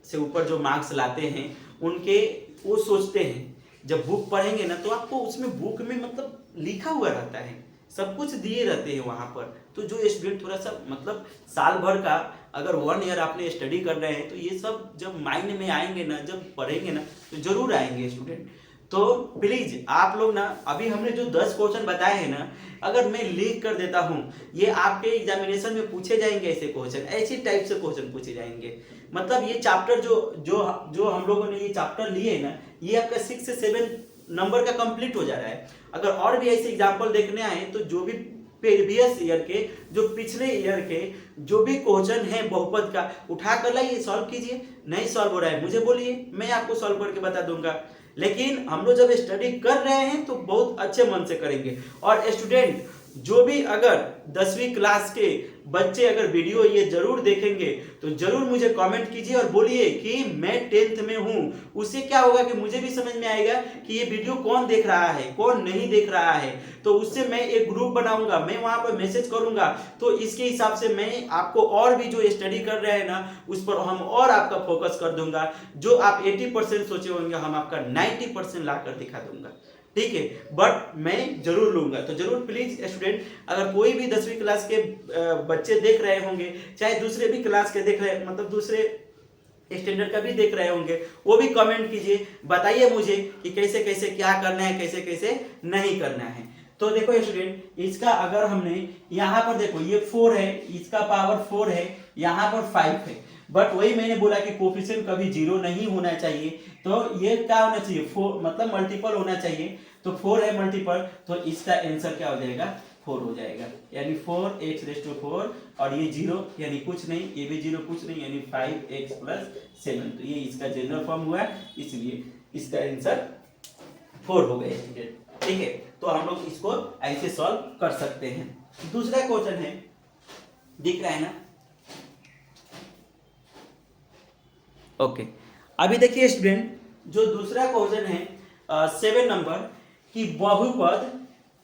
से ऊपर जो मार्क्स लाते हैं, उनके वो सोचते हैं जब बुक पढ़ेंगे ना तो आपको उसमें बुक में मतलब लिखा हुआ रहता है, सब कुछ दिए रहते हैं वहां पर। तो जो स्टूडेंट थोड़ा सा मतलब साल भर का अगर 1 ईयर आपने स्टडी कर रहे हैं, तो ये सब जब माइंड में आएंगे ना, जब पढ़ेंगे ना, तो जरूर आएंगे स्टूडेंट। तो प्लीज आप लोग ना, अभी हमने जो 10 क्वेश्चन बताए हैं ना, अगर मैं लिख कर देता हूँ, ये आपके एग्जामिनेशन में पूछे जाएंगे, ऐसे क्वेश्चन, ऐसी टाइप से क्वेश्चन पूछे जाएंगे। मतलब ये चैप्टर जो जो जो हम लोगों ने ये चैप्टर लिए ना, ये आपका 6 से 7 नंबर का कंप्लीट हो जा रहा है। अगर और भी ऐसे एग्जाम्पल देखने आए तो जो भी प्रीवियस ईयर के, जो पिछले ईयर के जो भी क्वेश्चन है बहुपद का, उठा कर लाइए, सॉल्व कीजिए। नहीं सॉल्व हो रहा है मुझे बोलिए, मैं आपको सॉल्व करके बता दूंगा। लेकिन हम लोग जब स्टडी कर रहे हैं तो बहुत अच्छे मन से करेंगे। और स्टूडेंट जो भी अगर 10वीं क्लास के बच्चे अगर वीडियो ये जरूर देखेंगे तो जरूर मुझे कमेंट कीजिए और बोलिए कि मैं 10th में हूं। उससे क्या होगा कि मुझे भी समझ में आएगा कि ये वीडियो कौन देख रहा है, कौन नहीं देख रहा है। तो उससे मैं एक ग्रुप बनाऊंगा, मैं वहां पर मैसेज करूंगा, तो इसके हिसाब से मैं आपको और भी जो स्टडी कर रहे हैं ना, उस पर हम और आपका फोकस कर दूंगा। जो आप 80% सोचे होंगे, हम आपका 90% ला कर दिखा दूंगा। ठीक है, बट मैं जरूर लूंगा। तो जरूर प्लीज स्टूडेंट, अगर कोई भी 10वीं क्लास के बच्चे देख रहे होंगे, चाहे दूसरे भी क्लास के देख रहे, मतलब दूसरे स्टैंडर्ड का भी देख रहे होंगे, वो भी कमेंट कीजिए, बताइए मुझे कि कैसे कैसे क्या करना है, कैसे कैसे नहीं करना है। तो देखो स्टूडेंट, इसका अगर हमने यहाँ पर देखो, ये 4 है, इसका पावर 4 है, यहाँ पर 5 है, बट वही मैंने बोला कि कोफिशिएंट कभी 0 नहीं होना चाहिए। तो ये क्या होना चाहिए, 4 मतलब मल्टीपल होना चाहिए। तो 4 है मल्टीपल, तो इसका आंसर क्या हो जाएगा, 4 हो जाएगा। यानी 4x⁴, और ये 0 यानी कुछ नहीं, ये भी 0 कुछ नहीं, यानी 5x + 7। तो ये इसका जनरल फॉर्म हुआ, इसलिए इसका आंसर 4 हो गया स्टूडेंट। ठीक है, तो हम लोग इसको ऐसे सॉल्व कर सकते हैं। दूसरा क्वेश्चन है, दिख रहा है ना, ओके। अभी देखिए स्टूडेंट, जो दूसरा क्वेश्चन है 7 नंबर की बहुपद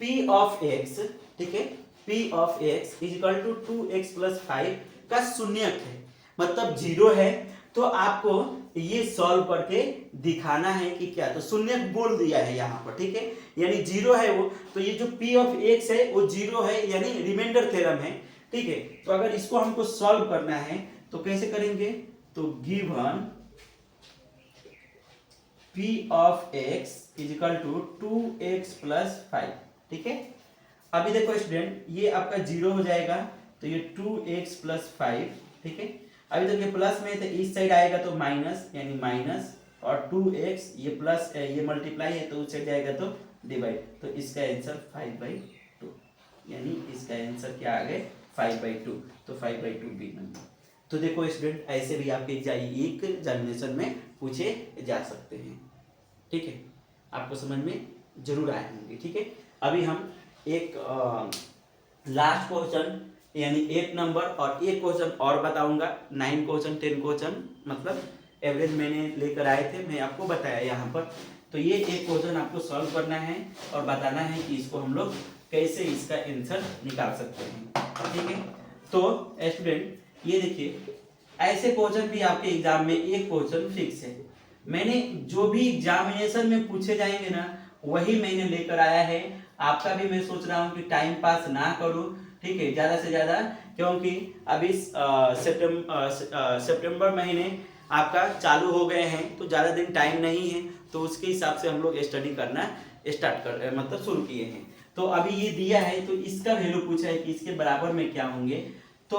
p ऑफ x, ठीक है, p of x equal to 2x + 5 का शून्यक है, मतलब 0 है। तो आपको ये सॉल्व करके दिखाना है कि क्या, तो शून्यक बोल दिया है यहाँ पर, ठीक है, यानी 0 है वो। तो ये जो p ऑफ x है वो 0 है, यानी रिमाइंडर थ्योरम है। ठीक है, तो अगर इसको हमको सॉल्व करना है तो कैसे करेंगे, तो given p of x equal to 2x + 5, ठीक है। अभी देखो स्टूडेंट, ये आपका 0 हो जाएगा, तो ये 2x + 5, ठीक है। अभी तक ये प्लस में, तो इस साइड आएगा तो माइनस, यानी माइनस, और 2x ये प्लस, ये मल्टीप्लाई है तो उस साइड जाएगा तो डिवाइड। तो इसका आंसर 5/2, यानी इसका आंसर क्या आ गया, 5/2। तो 5/2 बी नंबर। तो देखो स्टूडेंट, ऐसे भी आपके एक एग्जामिनेशन में पूछे जा सकते हैं। ठीक है, आपको समझ में जरूर आए होंगे। ठीक है, अभी हम एक लास्ट क्वेश्चन यानी 8 नंबर और एक क्वेश्चन और बताऊंगा। 9 क्वेश्चन 10 क्वेश्चन मतलब एवरेज मैंने लेकर आए थे, मैं आपको बताया यहाँ पर। तो ये एक क्वेश्चन आपको सॉल्व करना है और बताना है कि इसको हम लोग कैसे इसका आंसर निकाल सकते हैं। ठीक है, तो स्टूडेंट ये देखिए, ऐसे क्वेश्चन भी आपके एग्जाम में एक क्वेश्चन फिक्स है। मैंने जो भी एग्जामिनेशन में पूछे जाएंगे ना, वही मैंने लेकर आया है। आपका भी मैं सोच रहा हूँ कि टाइम पास ना करूँ, ठीक है, ज़्यादा से ज़्यादा, क्योंकि अभी सितंबर महीने आपका चालू हो गए हैं, तो ज़्यादा दिन टाइम नहीं है। तो उसके हिसाब से हम लोग स्टडी करना स्टार्ट कर मतलब शुरू किए हैं। तो अभी ये दिया है, तो इसका वैल्यू पूछा है कि इसके बराबर में क्या होंगे। तो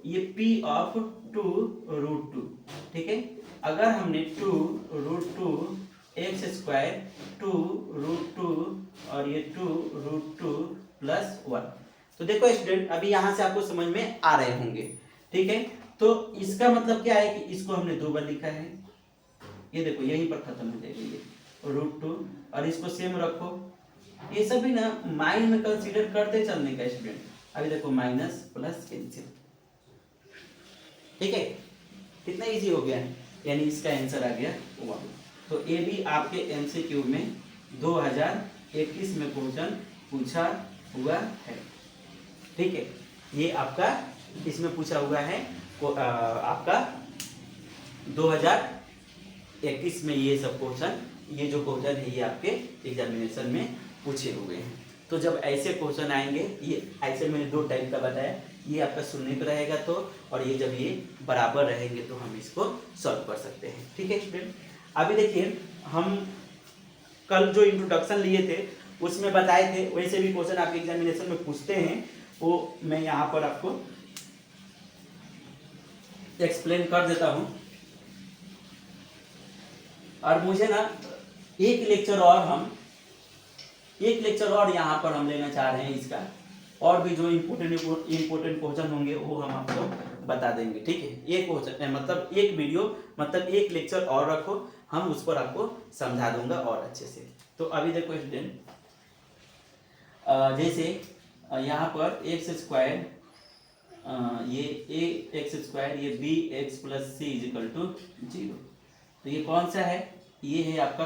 ये p ऑफ 2√2, ठीक है। अगर हमने 2√2 x² 2√2 और ये 2√2 + 1, तो देखो स्टूडेंट, अभी यहाँ से आपको समझ में आ रहे होंगे। ठीक है, तो इसका मतलब क्या है कि इसको हमने 2 बार लिखा है, ये देखो यहीं पर खत्म हो जाएगी ये √2, और इसको सेम रखो। ये सब भी ना माइंड में कंसीडर करते चलने का स्टूडेंट। अभी देखो माइनस प्लस कैंसिल, ठीक है, कितना इजी हो गया, यानी इसका आंसर आ गया 1। तो ये भी आपके एमसीक्यू में 2021 में क्वेश्चन पूछा हुआ है। ठीक है, ये आपका इसमें पूछा हुआ है, आपका 2021 में ये सब क्वेश्चन, ये जो क्वेश्चन है ये आपके एग्जामिनेशन में पूछे हुए हैं। तो जब ऐसे क्वेश्चन आएंगे, ये ऐसे मैंने 2 टाइप का बताया, ये आपका सुनने को रहेगा तो, और ये जब ये बराबर रहेंगे तो हम इसको सॉल्व कर सकते हैं। ठीक है स्टूडेंट, अभी देखिए हम कल जो इंट्रोडक्शन लिए थे उसमें बताए थे, वैसे भी क्वेश्चन आपके एग्जामिनेशन में पूछते हैं, वो मैं यहाँ पर आपको एक्सप्लेन कर देता हूँ। और मुझे ना एक लेक्चर और यहाँ पर हम लेना चाह रहे हैं इसका, और भी जो इम्पोर्टेंट क्वेश्चन होंगे वो हम आपको बता देंगे, ठीक है। एक क्वेश्चन मतलब एक वीडियो मतलब एक लेक्चर और रखो, हम उस पर आपको समझा दूंगा और अच्छे से। तो अभी देखो स्टूडेंट, जैसे यहाँ पर एक्स स्क्वायर, ये ए एक्स स्क्वायर, ये b x plus c equal to 0, तो ये कौन सा है, ये है आपका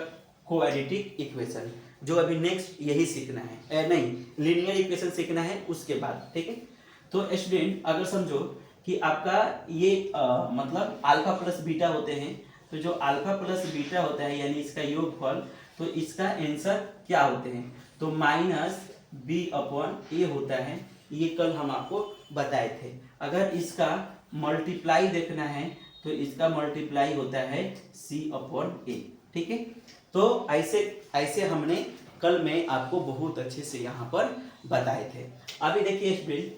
क्वाड्रेटिक इक्वेशन, जो अभी नेक्स्ट यही सीखना है, नहीं लीनियर इक्वेशन सीखना है उसके बाद, ठीक है। तो स्टूडेंट अगर समझो कि आपका ये मतलब अल्फा प्लस बीटा होते हैं, तो जो अल्फा प्लस बीटा होता है यानी इसका योगफल, तो इसका आंसर क्या होते हैं, तो माइनस बी अपॉन ए होता है, ये कल हम आपको बताए थे। अगर इसका मल्टीप्लाई देखना है तो इसका मल्टीप्लाई होता है सी अपॉन ए, ठीक है। तो ऐसे हमने कल में आपको बहुत अच्छे से यहाँ पर बताए थे। अभी देखिए स्टूडेंट,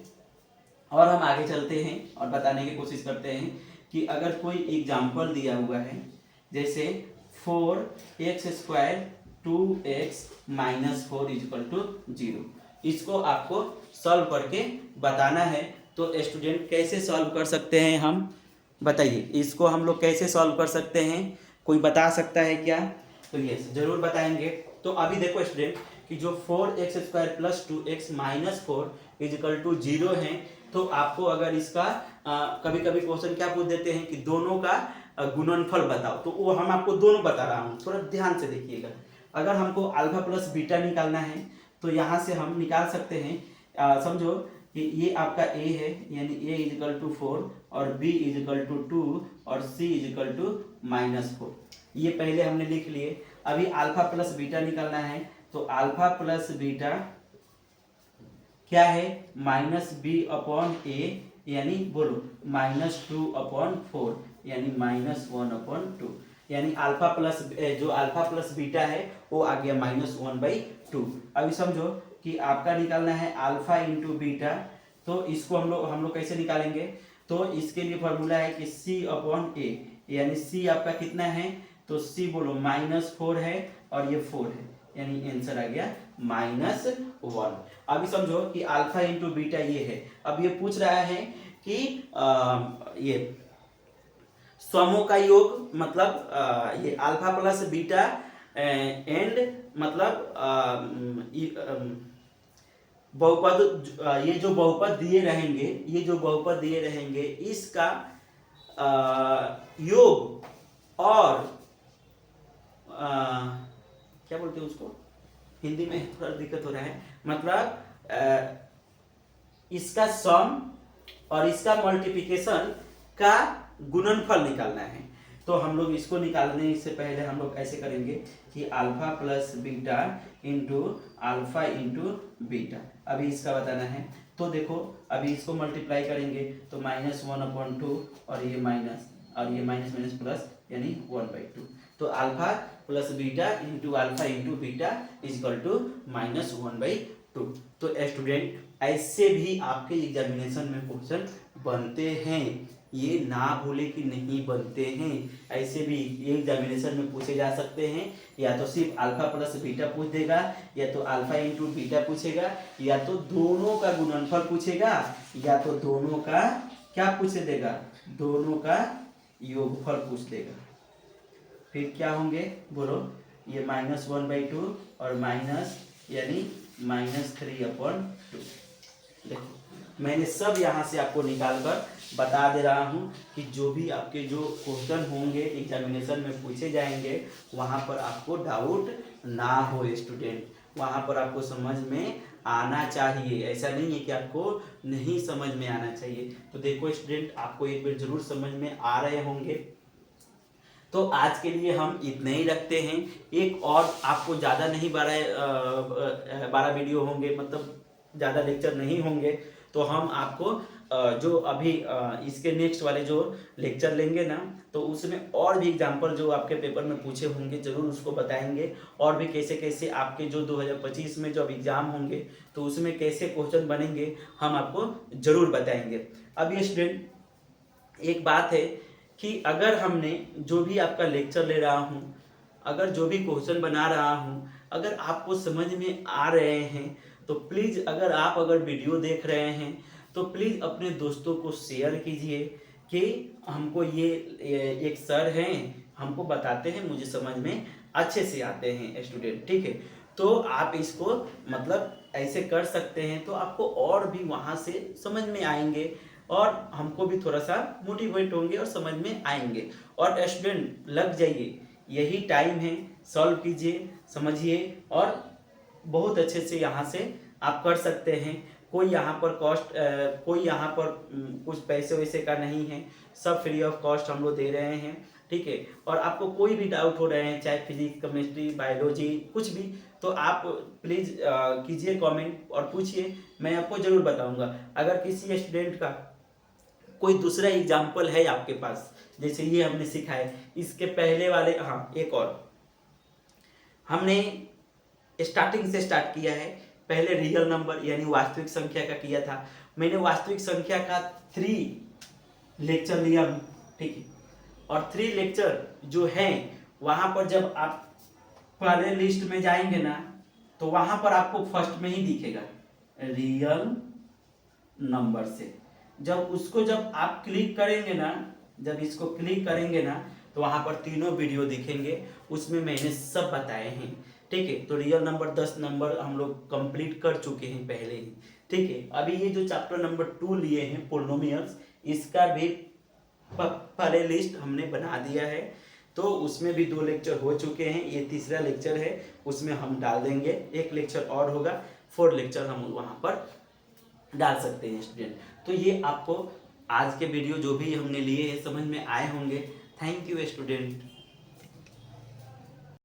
और हम आगे चलते हैं और बताने की कोशिश करते हैं कि अगर कोई एग्जाम्पल दिया हुआ है, जैसे 4x² 2x - 4 = 0, इसको आपको सॉल्व करके बताना है। तो स्टूडेंट कैसे सॉल्व कर सकते हैं हम, बताइए, इसको हम लोग कैसे सॉल्व कर सकते हैं, कोई बता सकता है क्या? तो यस जरूर बताएंगे। तो अभी देखो स्टूडेंट कि जो 4x² + 2x - 4 = 0 है, तो आपको अगर इसका कभी कभी क्वेश्चन क्या पूछ देते हैं कि दोनों का गुणनफल बताओ, तो वो हम आपको दोनों बता रहा हूँ, थोड़ा ध्यान से देखिएगा। अगर हमको अल्फा प्लस बीटा निकालना है तो यहाँ से हम निकाल सकते हैं, समझो कि ये आपका a है, यानी a = 4 और b = 2 और c = -4, ये पहले हमने लिख लिए। अभी अल्फा प्लस बीटा निकालना है, तो अल्फा प्लस बीटा क्या है, -b/a, यानी बोलो -2/4, यानी -1/2, यानी अल्फा प्लस जो अल्फा प्लस बीटा है वो आ गया -1/2। अभी समझो कि आपका निकालना है अल्फा इंटू बीटा, तो इसको हम लोग कैसे निकालेंगे, तो इसके लिए फॉर्मूला है कि c/a, यानी c आपका कितना है, तो c बोलो -4 है और ये 4 है, यानी आंसर आ गया -1। अभी समझो कि अल्फा इंटू बीटा ये है, अब ये पूछ रहा है कि ये समों का योग, मतलब ये अल्फा प्लस बीटा एंड मतलब बहुपद, ये जो बहुपद दिए रहेंगे इसका योग और क्या बोलते हैं उसको, हिंदी में थोड़ा दिक्कत हो रहा है, मतलब इसका सम और इसका मल्टीप्लिकेशन का गुणनफल निकालना है। तो हम लोग इसको निकालने से पहले हम लोग ऐसे करेंगे कि alpha plus beta into alpha into beta, अभी इसका बताना है। तो देखो अभी इसको मल्टीप्लाई करेंगे तो -1/2 और ये माइनस और ये माइनस माइनस प्लस, यानी 1/2। तो alpha plus beta into alpha into beta = -1/2। तो स्टूडेंट ऐसे भी आपके एग्जामिनेशन में क्वेश्चन बनते हैं, ये ना भूले कि नहीं बनते हैं, ऐसे भी एग्जामिनेशन में पूछे जा सकते हैं। या तो सिर्फ अल्फा प्लस बीटा पूछ देगा, या तो अल्फा इंटू बीटा पूछेगा, या तो दोनों का गुणनफल पूछेगा, या तो दोनों का क्या पूछ देगा, दोनों का योगफल पूछ देगा। फिर क्या होंगे बोलो, ये -1/2 और माइनस यानी -3/2। देखो मैंने सब यहाँ से आपको निकाल कर बता दे रहा हूँ कि जो भी आपके जो क्वेश्चन होंगे एग्जामिनेशन में पूछे जाएंगे, वहाँ पर आपको डाउट ना हो स्टूडेंट, वहाँ पर आपको समझ में आना चाहिए, ऐसा नहीं है कि आपको नहीं समझ में आना चाहिए। तो देखो स्टूडेंट, आपको एक बार जरूर समझ में आ रहे होंगे। तो आज के लिए हम इतने ही रखते हैं, एक और आपको ज़्यादा नहीं 12 वीडियो होंगे, मतलब ज़्यादा लेक्चर नहीं होंगे, तो हम आपको जो अभी इसके नेक्स्ट वाले जो लेक्चर लेंगे ना, तो उसमें और भी एग्जाम्पल जो आपके पेपर में पूछे होंगे जरूर उसको बताएंगे, और भी कैसे कैसे आपके जो 2025 में जो अब एग्ज़ाम होंगे तो उसमें कैसे क्वेश्चन बनेंगे हम आपको ज़रूर बताएंगे। अब ये स्टूडेंट एक बात है कि अगर हमने जो भी आपका लेक्चर ले रहा हूँ, अगर जो भी क्वेश्चन बना रहा हूँ, अगर आपको समझ में आ रहे हैं तो प्लीज़, अगर वीडियो देख रहे हैं तो प्लीज़ अपने दोस्तों को शेयर कीजिए कि हमको ये एक सर हैं, हमको बताते हैं, मुझे समझ में अच्छे से आते हैं स्टूडेंट, ठीक है। तो आप इसको मतलब ऐसे कर सकते हैं तो आपको और भी वहाँ से समझ में आएंगे, और हमको भी थोड़ा सा मोटिवेट होंगे और समझ में आएंगे। और स्टूडेंट लग जाइए, यही टाइम है, सॉल्व कीजिए, समझिए, और बहुत अच्छे से यहाँ से आप कर सकते हैं। कोई यहाँ पर कोई यहाँ पर कुछ पैसे वैसे का नहीं है, सब फ्री ऑफ कॉस्ट हम लोग दे रहे हैं, ठीक है। और आपको कोई भी डाउट हो रहे हैं, चाहे फिजिक्स, केमिस्ट्री, बायोलॉजी, कुछ भी, तो आप प्लीज़ कीजिए कमेंट और पूछिए, मैं आपको ज़रूर बताऊंगा। अगर किसी स्टूडेंट का कोई दूसरा एग्जाम्पल है आपके पास, जैसे ये हमने सीखा है, इसके पहले वाले, हाँ एक और हमने स्टार्टिंग से स्टार्ट किया है। पहले रियल नंबर यानी वास्तविक संख्या का किया था, मैंने वास्तविक संख्या का 3 लेक्चर लिया हूँ, ठीक है। और 3 लेक्चर जो हैं वहाँ पर जब आप पहले लिस्ट में जाएंगे ना, तो वहाँ पर आपको फर्स्ट में ही दिखेगा रियल नंबर से। जब आप क्लिक करेंगे ना, जब इसको क्लिक करेंगे ना, तो वहाँ पर तीनों वीडियो दिखेंगे, उसमें मैंने सब बताए हैं, ठीक है। तो रियल नंबर 10 नंबर हम लोग कंप्लीट कर चुके हैं पहले ही, ठीक है। अभी ये जो चैप्टर नंबर 2 लिए हैं पोलिनोमियल्स, इसका भी पहले लिस्ट हमने बना दिया है, तो उसमें भी 2 लेक्चर हो चुके हैं, ये तीसरा लेक्चर है, उसमें हम डाल देंगे, एक लेक्चर और होगा, 4 लेक्चर हम वहाँ पर डाल सकते हैं स्टूडेंट। तो ये आपको आज के वीडियो जो भी हमने लिए हैं समझ में आए होंगे। Thank you student.